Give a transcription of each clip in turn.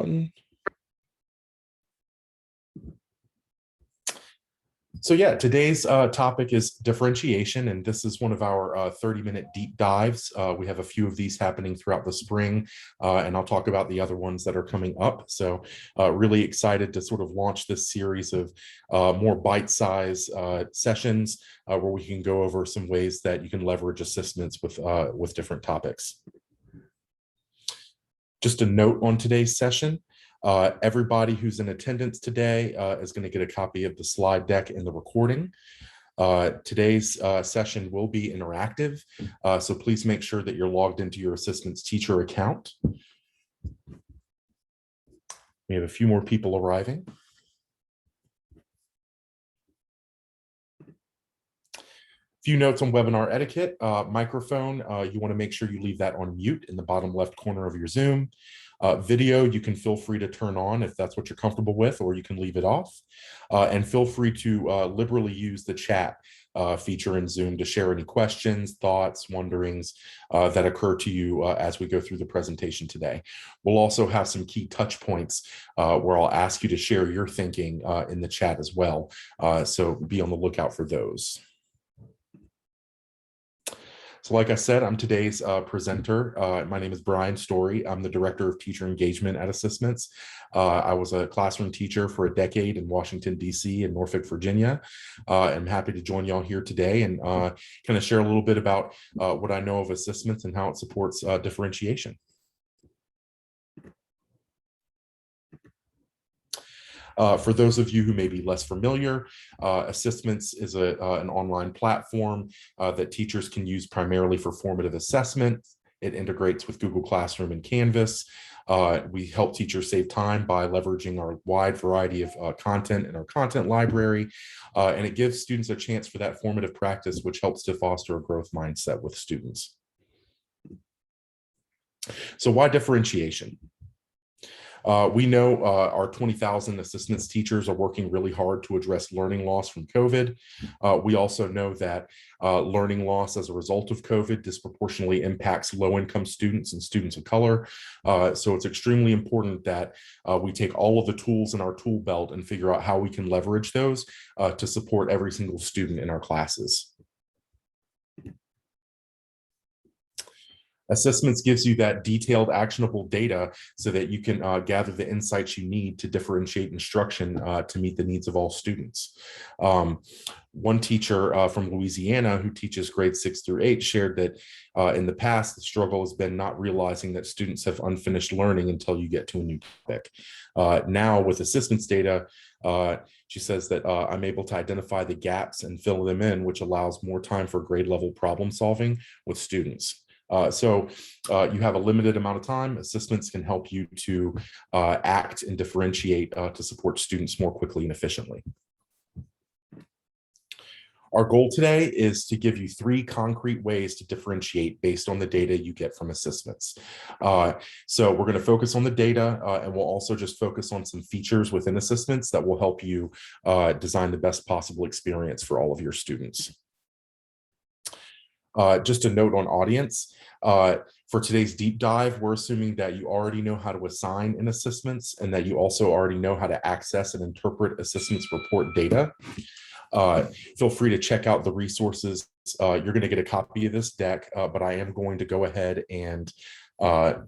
button. So yeah, today's topic is differentiation, and this is one of our 30-minute deep dives. We have a few of these happening throughout the spring, and I'll talk about the other ones that are coming up. So really excited to sort of launch this series of more bite-sized sessions where we can go over some ways that you can leverage assessments with different topics. Just a note on today's session. Everybody who's in attendance today is going to get a copy of the slide deck and the recording. Today's session will be interactive, so please make sure that you're logged into your Assistants teacher account. We have a few more people arriving. Few notes on webinar etiquette. Microphone, you want to make sure you leave that on mute in the bottom left corner of your Zoom. Video, you can feel free to turn on if that's what you're comfortable with, or you can leave it off. And feel free to liberally use the chat feature in Zoom to share any questions, thoughts, wonderings that occur to you as we go through the presentation today. We'll also have some key touch points where I'll ask you to share your thinking in the chat as well. So be on the lookout for those. So like I said, I'm today's presenter. My name is Brian Story. I'm the Director of Teacher Engagement at ASSISTments. I was a classroom teacher for a decade in Washington, D.C. and Norfolk, Virginia. I'm happy to join y'all here today and kind of share a little bit about what I know of ASSISTments and how it supports differentiation. For those of you who may be less familiar, ASSISTments is an online platform that teachers can use primarily for formative assessment. It integrates with Google Classroom and Canvas. We help teachers save time by leveraging our wide variety of content in our content library, and it gives students a chance for that formative practice, which helps to foster a growth mindset with students. So why differentiation? We know our 20,000 assistants teachers are working really hard to address learning loss from COVID. We also know that learning loss as a result of COVID disproportionately impacts low-income students and students of color. So it's extremely important that we take all of the tools in our tool belt and figure out how we can leverage those to support every single student in our classes. ASSISTments gives you that detailed, actionable data so that you can gather the insights you need to differentiate instruction to meet the needs of all students. One teacher from Louisiana who teaches grades 6 through 8 shared that in the past, the struggle has been not realizing that students have unfinished learning until you get to a new topic. Now with assistance data, she says that I'm able to identify the gaps and fill them in, which allows more time for grade level problem solving with students. So you have a limited amount of time. ASSISTments can help you to act and differentiate to support students more quickly and efficiently. Our goal today is to give you 3 concrete ways to differentiate based on the data you get from ASSISTments. So we're going to focus on the data, and we'll also just focus on some features within ASSISTments that will help you design the best possible experience for all of your students. Just a note on audience, for today's deep dive, we're assuming that you already know how to assign in ASSISTments and that you also already know how to access and interpret ASSISTments report data. Feel free to check out the resources. You're going to get a copy of this deck, but I am going to go ahead and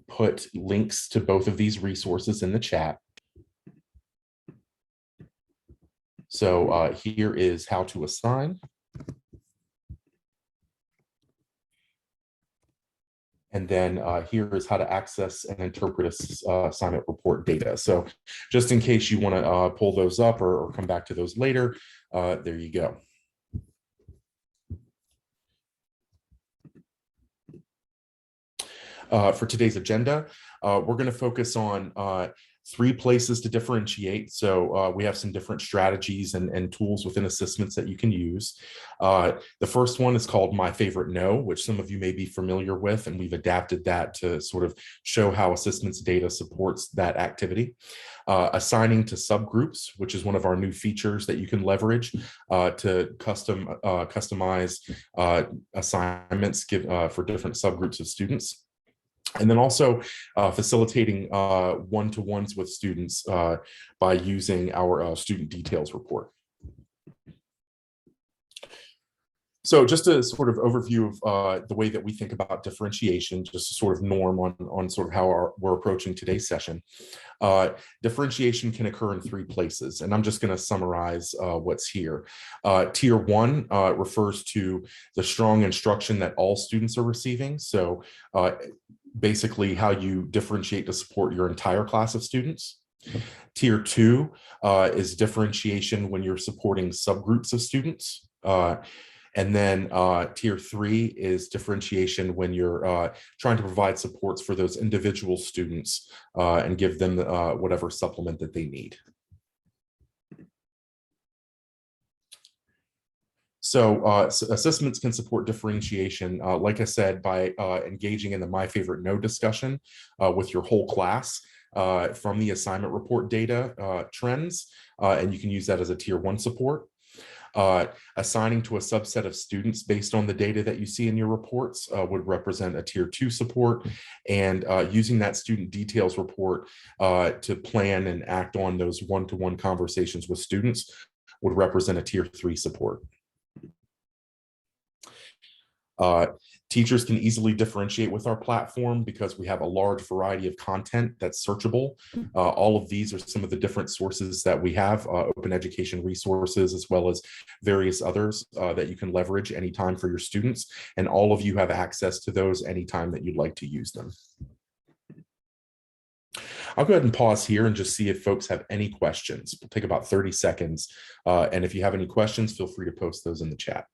put links to both of these resources in the chat. So here is how to assign. And then here is how to access and interpret assignment report data. So just in case you want to pull those up or come back to those later, there you go. For today's agenda, we're going to focus on 3 places to differentiate. So we have some different strategies and tools within ASSISTments that you can use. The first one is called My Favorite No, which some of you may be familiar with, and we've adapted that to sort of show how ASSISTments data supports that activity. Assigning to subgroups, which is one of our new features that you can leverage to customize assignments for different subgroups of students. And then also facilitating one-to-ones with students by using our student details report. So just a sort of overview of the way that we think about differentiation, just a sort of norm on sort of how we're approaching today's session. Differentiation can occur in 3 places, and I'm just going to summarize what's here. Tier 1 refers to the strong instruction that all students are receiving. So basically how you differentiate to support your entire class of students. Tier 2 is differentiation when you're supporting subgroups of students. And then tier 3 is differentiation when you're trying to provide supports for those individual students and give them whatever supplement that they need. So assessments can support differentiation, like I said, by engaging in the My Favorite No discussion with your whole class from the assignment report data trends, and you can use that as a tier 1 support. Assigning to a subset of students based on the data that you see in your reports would represent a tier 2 support, and using that student details report to plan and act on those one-to-one conversations with students would represent a tier 3 support. Teachers can easily differentiate with our platform because we have a large variety of content that's searchable. All of these are some of the different sources that we have, open education resources, as well as various others that you can leverage anytime for your students. And all of you have access to those anytime that you'd like to use them. I'll go ahead and pause here and just see if folks have any questions. We'll take about 30 seconds. And if you have any questions, feel free to post those in the chat.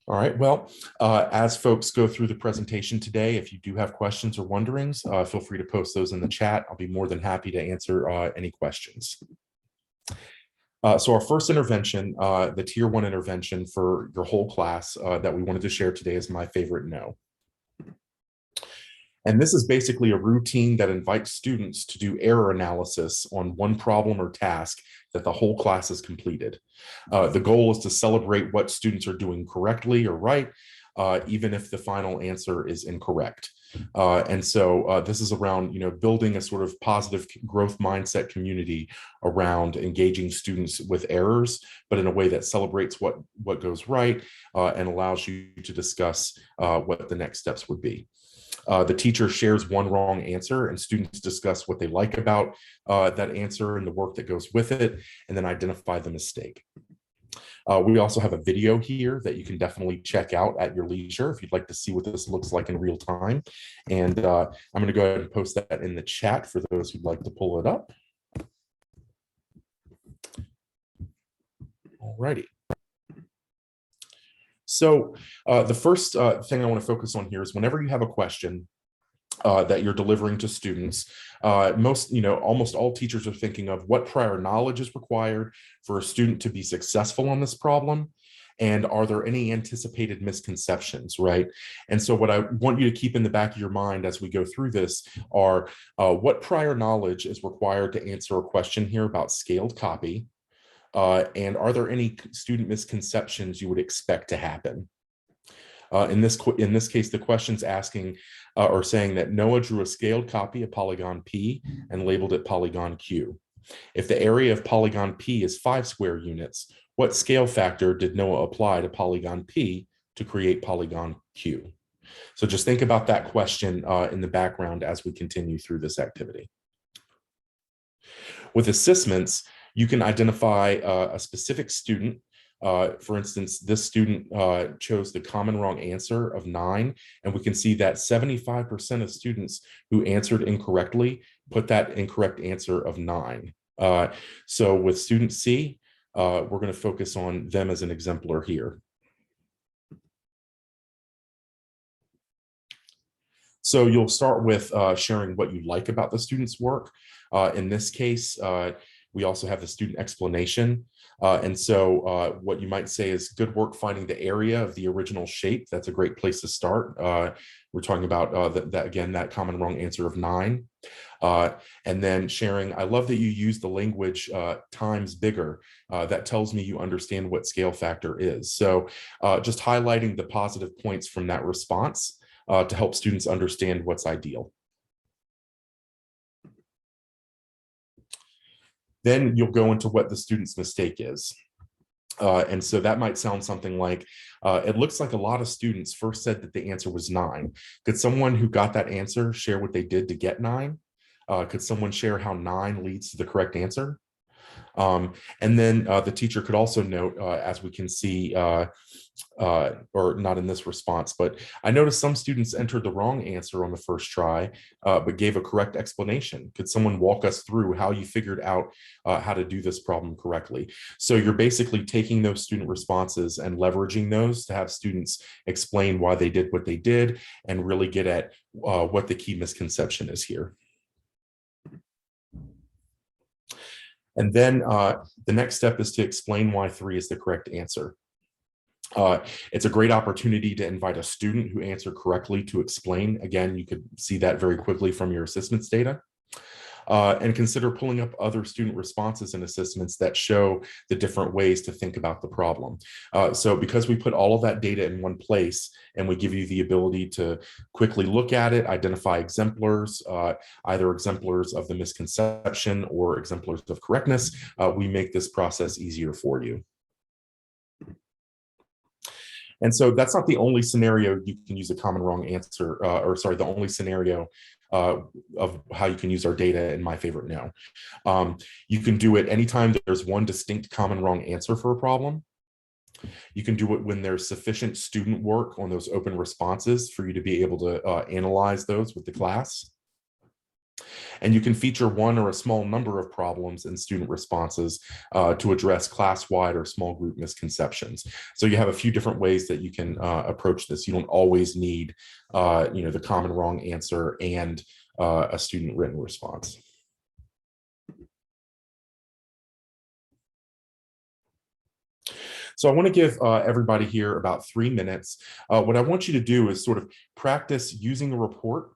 All right, well, as folks go through the presentation today, if you do have questions or wonderings, feel free to post those in the chat. I'll be more than happy to answer any questions. So our first intervention, the tier 1 intervention for your whole class that we wanted to share today is My Favorite No. And this is basically a routine that invites students to do error analysis on one problem or task that the whole class has completed. The goal is to celebrate what students are doing correctly or right, even if the final answer is incorrect. And so this is around, building a sort of positive growth mindset community around engaging students with errors, but in a way that celebrates what goes right and allows you to discuss what the next steps would be. The teacher shares one wrong answer and students discuss what they like about that answer and the work that goes with it, and then identify the mistake. We also have a video here that you can definitely check out at your leisure if you'd like to see what this looks like in real time. And I'm going to go ahead and post that in the chat for those who'd like to pull it up. All righty. So the first thing I want to focus on here is whenever you have a question that you're delivering to students, almost all teachers are thinking of what prior knowledge is required for a student to be successful on this problem, and are there any anticipated misconceptions, right? And so what I want you to keep in the back of your mind as we go through this are what prior knowledge is required to answer a question here about scaled copy, and are there any student misconceptions you would expect to happen? In this case, the question's asking or saying that Noah drew a scaled copy of polygon P and labeled it polygon Q. If the area of polygon P is 5 square units, what scale factor did Noah apply to polygon P to create polygon Q? So just think about that question in the background as we continue through this activity. With assessments, you can identify a specific student. For instance, this student chose the common wrong answer of 9, and we can see that 75% of students who answered incorrectly put that incorrect answer of 9. So with student C, we're going to focus on them as an exemplar here. So you'll start with sharing what you like about the student's work. In this case, We also have the student explanation. And so what you might say is good work finding the area of the original shape. That's a great place to start. We're talking about that common wrong answer of 9. And then sharing, I love that you use the language times bigger. That tells me you understand what scale factor is. So just highlighting the positive points from that response to help students understand what's ideal. Then you'll go into what the student's mistake is. And so that might sound something like, it looks like a lot of students first said that the answer was 9. Could someone who got that answer share what they did to get 9? Could someone share how 9 leads to the correct answer? And then the teacher could also note, as we can see, or not in this response, but I noticed some students entered the wrong answer on the first try, but gave a correct explanation. Could someone walk us through how you figured out how to do this problem correctly? So you're basically taking those student responses and leveraging those to have students explain why they did what they did and really get at what the key misconception is here. And then the next step is to explain why 3 is the correct answer. It's a great opportunity to invite a student who answered correctly to explain. Again, you could see that very quickly from your assessments data. And consider pulling up other student responses and assessments that show the different ways to think about the problem. So because we put all of that data in one place and we give you the ability to quickly look at it, identify exemplars, either exemplars of the misconception or exemplars of correctness, we make this process easier for you. And so that's not the only scenario you can use a common wrong answer, the only scenario of how you can use our data in My Favorite No. You can do it anytime there's one distinct common wrong answer for a problem. You can do it when there's sufficient student work on those open responses for you to be able to analyze those with the class. And you can feature one or a small number of problems in student responses to address class-wide or small group misconceptions. So you have a few different ways that you can approach this. You don't always need the common wrong answer and a student written response. So I want to give everybody here about 3 minutes. What I want you to do is sort of practice using a report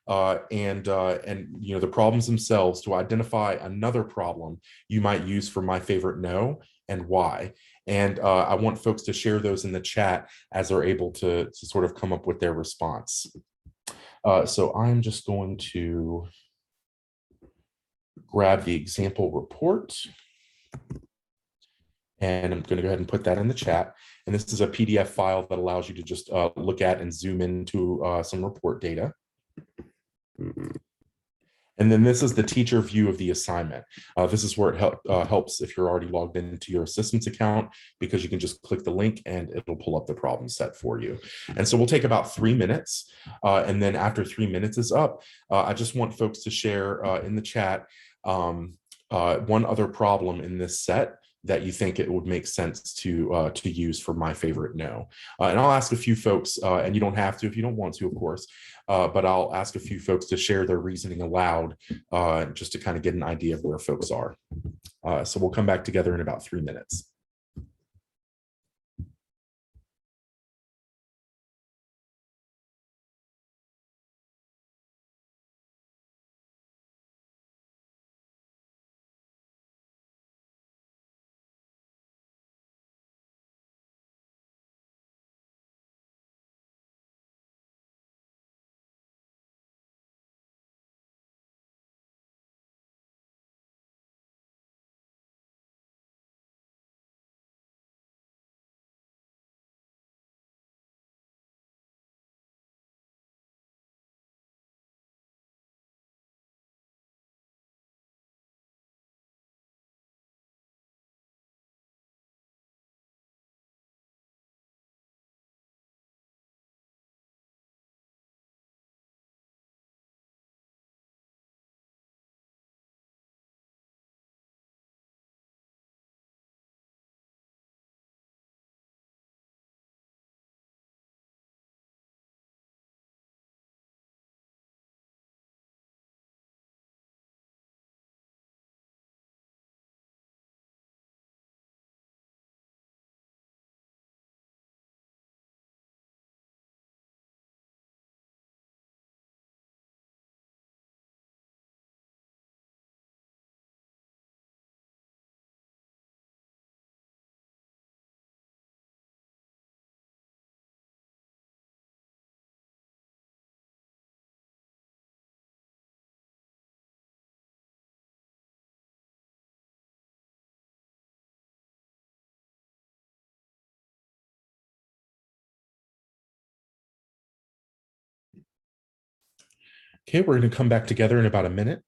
and the problems themselves to identify another problem you might use for My Favorite No and why. And I want folks to share those in the chat as they're able to sort of come up with their response. So I'm just going to grab the example report. And I'm going to go ahead and put that in the chat. And this is a PDF file that allows you to just look at and zoom into some report data. And then this is the teacher view of the assignment. This is where it helps if you're already logged into your assistance account, because you can just click the link and it'll pull up the problem set for you. And so we'll take about 3 minutes. And then after 3 minutes is up, I just want folks to share in the chat one other problem in this set that you think it would make sense to use for My Favorite No. And I'll ask a few folks, and you don't have to if you don't want to, of course, but I'll ask a few folks to share their reasoning aloud just to kind of get an idea of where folks are. So we'll come back together in about 3 minutes. Okay, we're going to come back together in about a minute.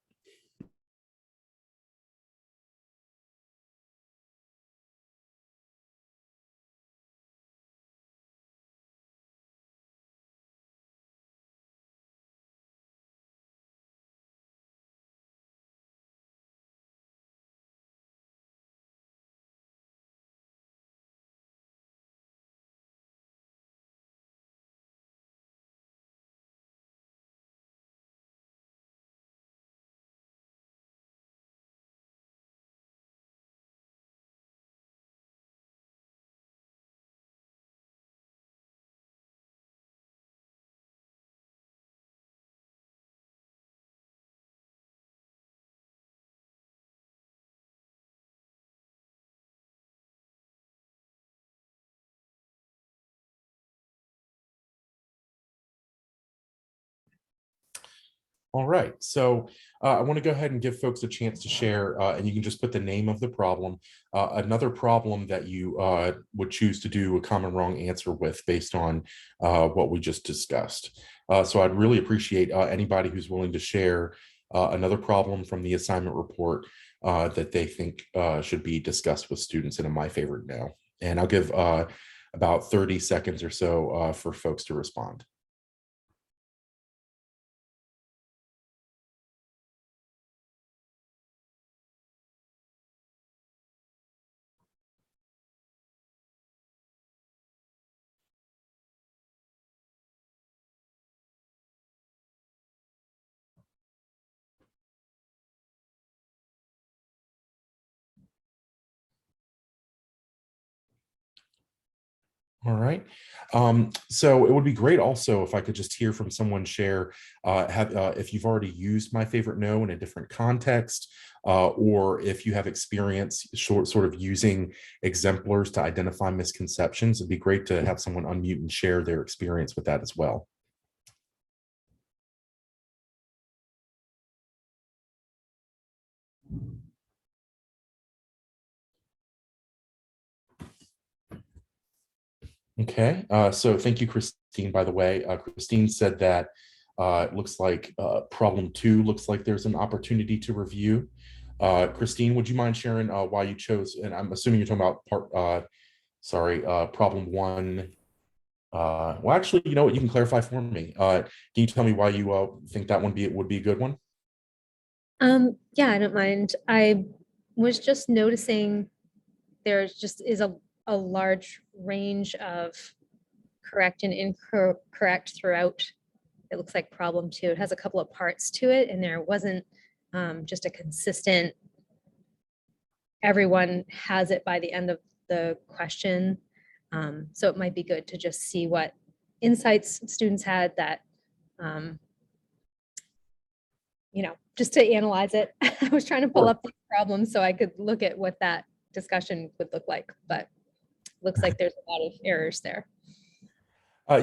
All right, so I want to go ahead and give folks a chance to share, and you can just put the name of the problem, another problem that you would choose to do a common wrong answer with based on what we just discussed. So I'd really appreciate anybody who's willing to share another problem from the assignment report that they think should be discussed with students in a My Favorite Now. And I'll give about 30 seconds or so for folks to respond. All right. So it would be great also if I could just hear from someone share if you've already used My Favorite No in a different context, or if you have experience sort of using exemplars to identify misconceptions. It'd be great to have someone unmute and share their experience with that as well. Okay, so thank you, Christine, by the way. Christine said that it looks like problem 2 looks like there's an opportunity to review. Christine, would you mind sharing why you chose, and I'm assuming you're talking about problem 1. Well, actually, you know what, you can clarify for me. Can you tell me why you think that one would be a good one? Yeah, I don't mind. I was just noticing there just is a large range of correct and incorrect throughout. It looks like problem 2. It has a couple of parts to it, and there wasn't just a consistent, everyone has it by the end of the question. So it might be good to just see what insights students had that, just to analyze it. I was trying to pull up the problems so I could look at what that discussion would look like, but looks like there's a lot of errors there.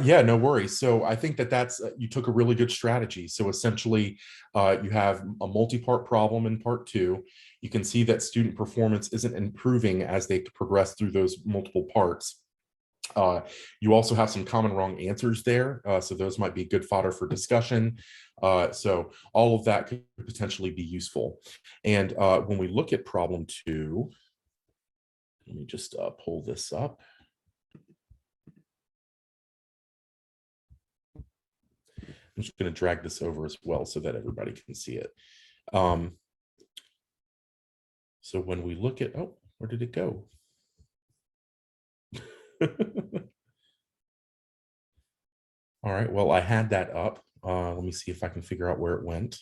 Yeah, no worries. So I think that's you took a really good strategy. So essentially, you have a multi-part problem in part 2. You can see that student performance isn't improving as they progress through those multiple parts. You also have some common wrong answers there, so those might be good fodder for discussion. So all of that could potentially be useful. And when we look at problem 2, let me just pull this up. I'm just going to drag this over as well so that everybody can see it. So when we look at, oh, where did it go? All right, well, I had that up. Let me see if I can figure out where it went.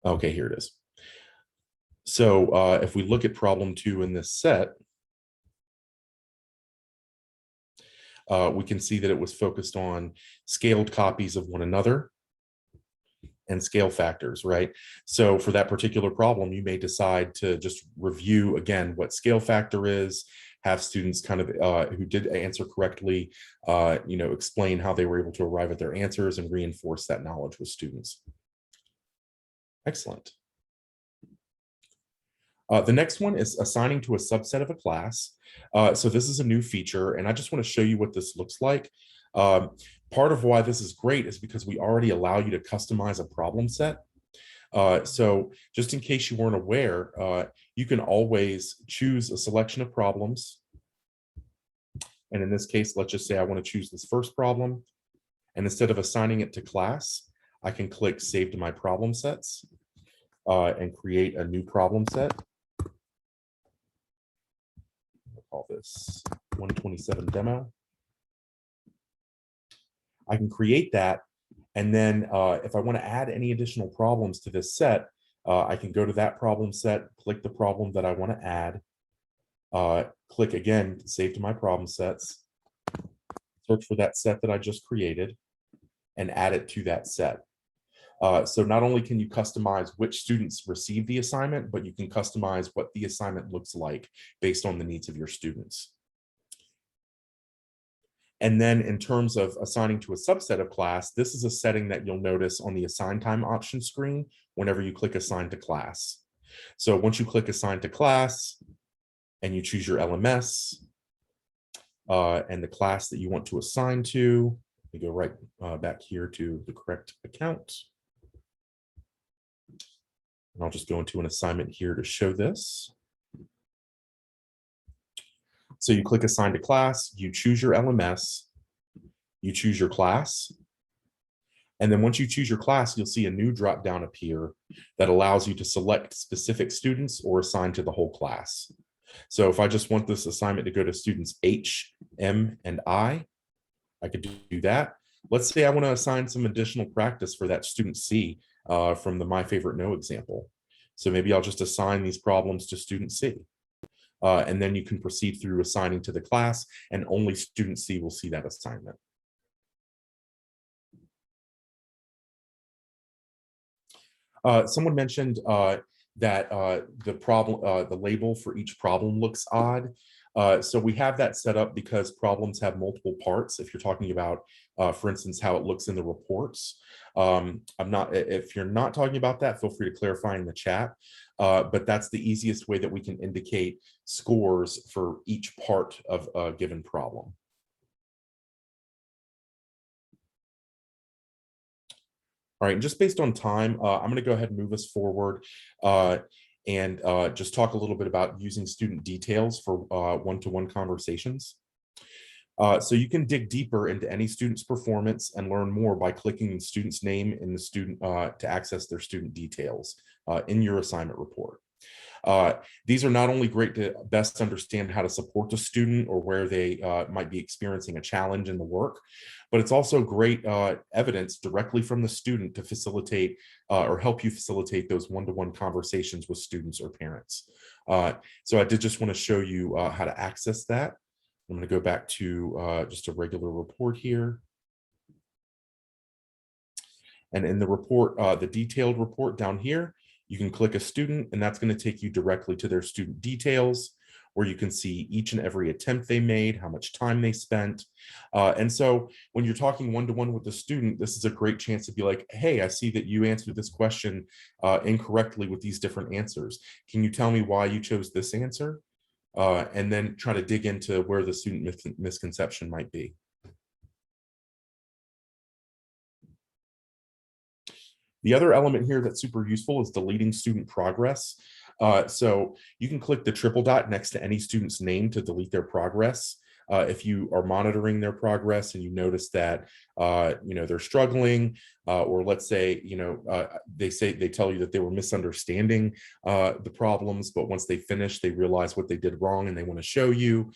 Okay, here it is. So if we look at problem 2 in this set, we can see that it was focused on scaled copies of one another and scale factors, right? So for that particular problem, you may decide to just review again what scale factor is, have students kind of who did answer correctly, explain how they were able to arrive at their answers and reinforce that knowledge with students. Excellent. The next one is assigning to a subset of a class. So this is a new feature, and I just want to show you what this looks like. Part of why this is great is because we already allow you to customize a problem set. So just in case you weren't aware, you can always choose a selection of problems. And in this case, let's just say I want to choose this first problem. And instead of assigning it to class, I can click Save to My Problem Sets and create a new problem set. I'll call this 127 Demo. I can create that. And then if I want to add any additional problems to this set, I can go to that problem set, click the problem that I want to add, click again, Save to My Problem Sets, search for that set that I just created, and add it to that set. So not only can you customize which students receive the assignment, but you can customize what the assignment looks like based on the needs of your students. And then in terms of assigning to a subset of class, this is a setting that you'll notice on the Assign Time option screen whenever you click Assign to Class. So once you click Assign to Class and you choose your LMS and the class that you want to assign to, you go right back here to the correct account. And I'll just go into an assignment here to show this. So you click Assign to Class, you choose your LMS, you choose your class. And then once you choose your class, you'll see a new drop down appear that allows you to select specific students or assign to the whole class. So if I just want this assignment to go to students H, M, and I could do that. Let's say I want to assign some additional practice for that student C from the My Favorite No example. So maybe I'll just assign these problems to student C. And then you can proceed through assigning to the class, and only student C will see that assignment. Someone mentioned that the label for each problem looks odd. So we have that set up because problems have multiple parts. If you're talking about, for instance, how it looks in the reports. If you're not talking about that, feel free to clarify in the chat. But that's the easiest way that we can indicate scores for each part of a given problem. All right, just based on time, I'm going to go ahead and move us forward and just talk a little bit about using student details for one-to-one conversations. So you can dig deeper into any student's performance and learn more by clicking the student's name in the student to access their student details in your assignment report. These are not only great to best understand how to support the student or where they might be experiencing a challenge in the work, but it's also great evidence directly from the student to facilitate or help you facilitate those one-to-one conversations with students or parents. So I did just want to show you how to access that. I'm going to go back to just a regular report here. And in the report, the detailed report down here, you can click a student, and that's going to take you directly to their student details, where you can see each and every attempt they made, how much time they spent. And so when you're talking one-to-one with the student, this is a great chance to be like, hey, I see that you answered this question incorrectly with these different answers. Can you tell me why you chose this answer? And then try to dig into where the student misconception might be. The other element here that's super useful is deleting student progress. So you can click the triple dot next to any student's name to delete their progress. If you are monitoring their progress and you notice that they're struggling, or let's say they tell you that they were misunderstanding the problems, but once they finish, they realize what they did wrong and they want to show you.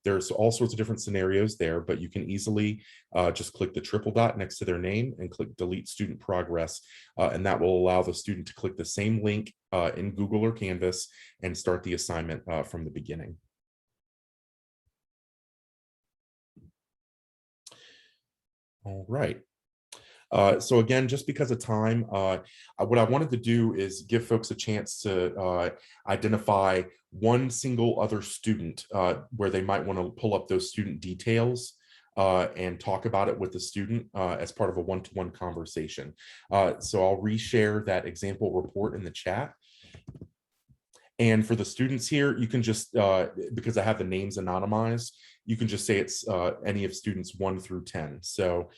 There's all sorts of different scenarios there, but you can easily just click the triple dot next to their name and click delete student progress, and that will allow the student to click the same link in Google or Canvas and start the assignment from the beginning. All right. So again, just because of time, what I wanted to do is give folks a chance to identify one single other student where they might want to pull up those student details and talk about it with the student as part of a one-to-one conversation. So I'll reshare that example report in the chat. And for the students here, you can just, because I have the names anonymized, you can just say it's any of students 1 through 10. So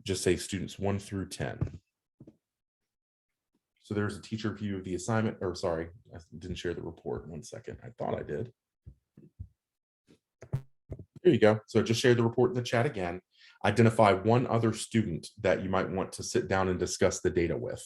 just say students 1 through 10. So there's a teacher view of the assignment, or sorry, I didn't share the report. 1 second. I thought I did. There you go. So just share the report in the chat again. Identify one other student that you might want to sit down and discuss the data with.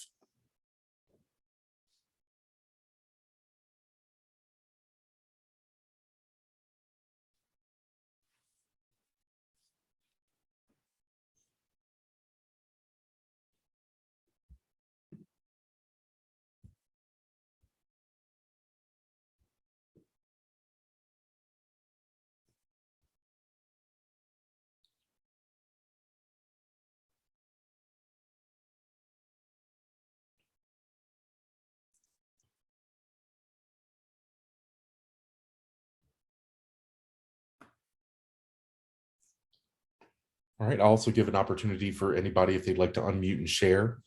All right, I'll also give an opportunity for anybody if they'd like to unmute and share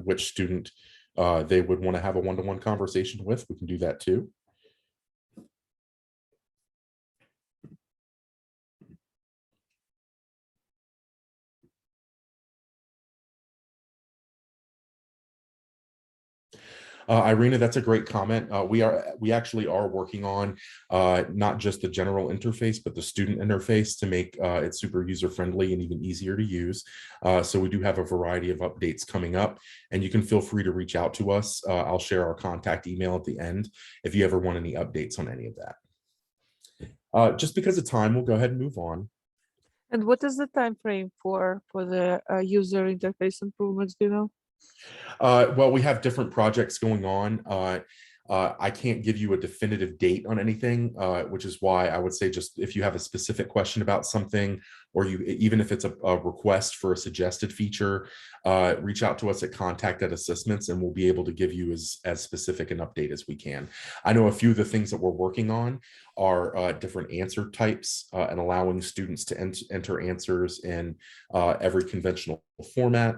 which student they would want to have a one-to-one conversation with. We can do that too. Irina, that's a great comment. We actually are working on not just the general interface, but the student interface to make it super user friendly and even easier to use. So we do have a variety of updates coming up, and you can feel free to reach out to us. I'll share our contact email at the end if you ever want any updates on any of that. Just because of time, we'll go ahead and move on. And what is the time frame for the user interface improvements? Do you know? Well, we have different projects going on. I can't give you a definitive date on anything, which is why I would say just if you have a specific question about something, or even if it's a request for a suggested feature, reach out to us at contact@ASSISTments, and we'll be able to give you as specific an update as we can. I know a few of the things that we're working on are different answer types and allowing students to enter answers in every conventional format.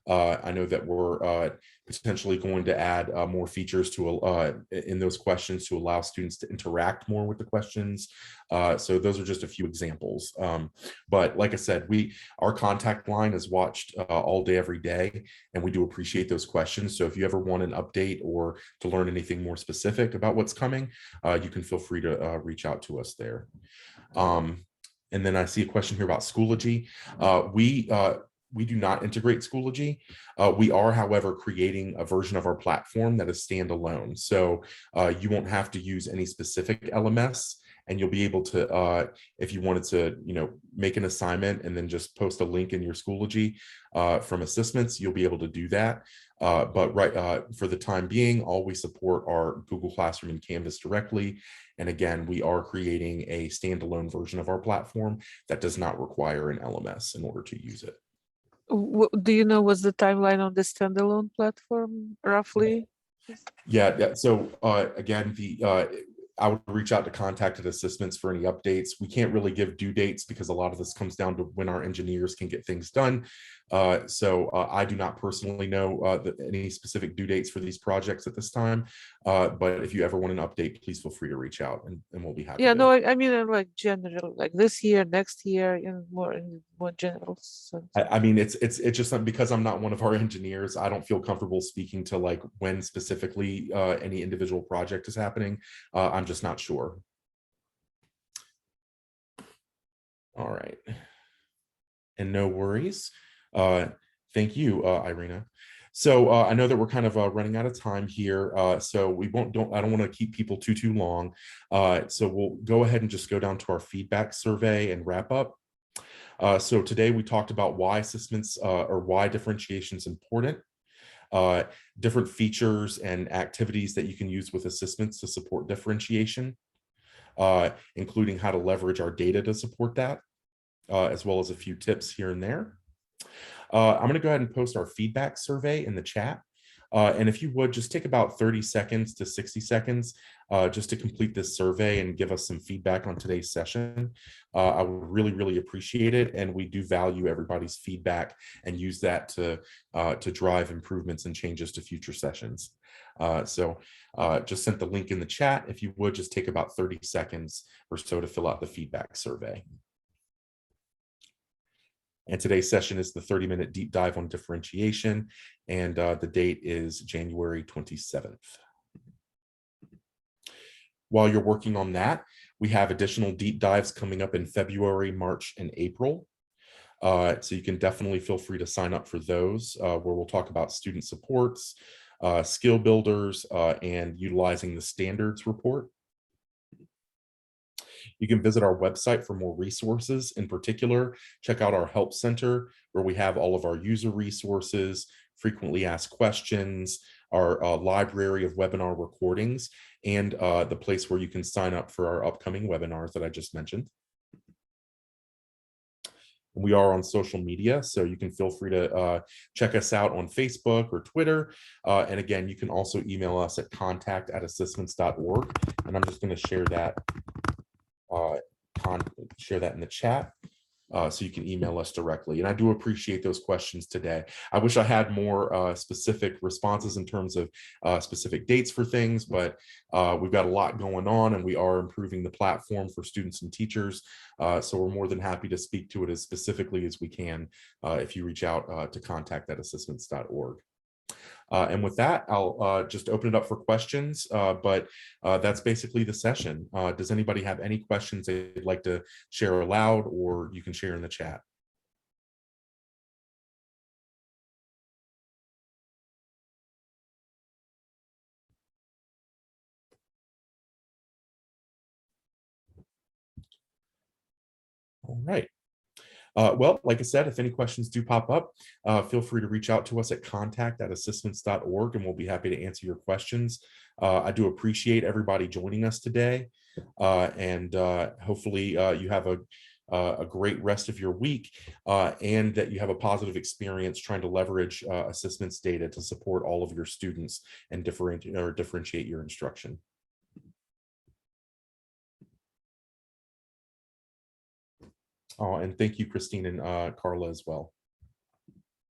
I know that we're potentially going to add more features to in those questions to allow students to interact more with the questions. So those are just a few examples. But like I said, our contact line is watched all day, every day, and we do appreciate those questions. So if you ever want an update or to learn anything more specific about what's coming, you can feel free to reach out to us there. And then I see a question here about Schoology. We do not integrate Schoology. We are, however, creating a version of our platform that is standalone. So you won't have to use any specific LMS, and you'll be able to, if you wanted to, make an assignment and then just post a link in your Schoology from ASSISTments, you'll be able to do that. But for the time being, all we support are Google Classroom and Canvas directly. And again, we are creating a standalone version of our platform that does not require an LMS in order to use it. Do you know what's the timeline on the standalone platform roughly? Yeah. So again, I would reach out to contact@ASSISTments for any updates. We can't really give due dates because a lot of this comes down to when our engineers can get things done. So I do not personally know any specific due dates for these projects at this time. But if you ever want an update, please feel free to reach out, and we'll be happy. Yeah, no, I mean like general, like this year, next year, in more general sense. I mean, it's just because I'm not one of our engineers, I don't feel comfortable speaking to like when specifically any individual project is happening. I'm just not sure. All right. And no worries. Thank you, Irina. So I know that we're kind of running out of time here, so I don't want to keep people too long. So we'll go ahead and just go down to our feedback survey and wrap up. So today we talked about why ASSISTments or why differentiation is important, different features and activities that you can use with ASSISTments to support differentiation, including how to leverage our data to support that, as well as a few tips here and there. I'm going to go ahead and post our feedback survey in the chat. And if you would, just take about 30 seconds to 60 seconds just to complete this survey and give us some feedback on today's session. I would really, really appreciate it. And we do value everybody's feedback and use that to drive improvements and changes to future sessions. Just sent the link in the chat. If you would, just take about 30 seconds or so to fill out the feedback survey. And today's session is the 30-minute deep dive on differentiation, and the date is January 27th. While you're working on that, we have additional deep dives coming up in February, March, and April. So you can definitely feel free to sign up for those, where we'll talk about student supports, skill builders, and utilizing the standards report. You can visit our website for more resources. In particular, check out our help center where we have all of our user resources, frequently asked questions, our library of webinar recordings, and the place where you can sign up for our upcoming webinars that I just mentioned. We are on social media, so you can feel free to check us out on Facebook or Twitter. And again, you can also email us at contact@assistments.org. And I'm just going to share that in the chat so you can email us directly. And I do appreciate those questions today. I wish I had more specific responses in terms of specific dates for things, but we've got a lot going on and we are improving the platform for students and teachers. So we're more than happy to speak to it as specifically as we can if you reach out to contact@assistments.org. And with that, I'll just open it up for questions, but that's basically the session. Does anybody have any questions they'd like to share aloud, or you can share in the chat? All right. Well, like I said, if any questions do pop up, feel free to reach out to us at contact@assistments.org, and we'll be happy to answer your questions. I do appreciate everybody joining us today, and hopefully you have a great rest of your week, and that you have a positive experience trying to leverage assessments data to support all of your students and differentiate your instruction. Oh, and thank you, Christine and Carla as well.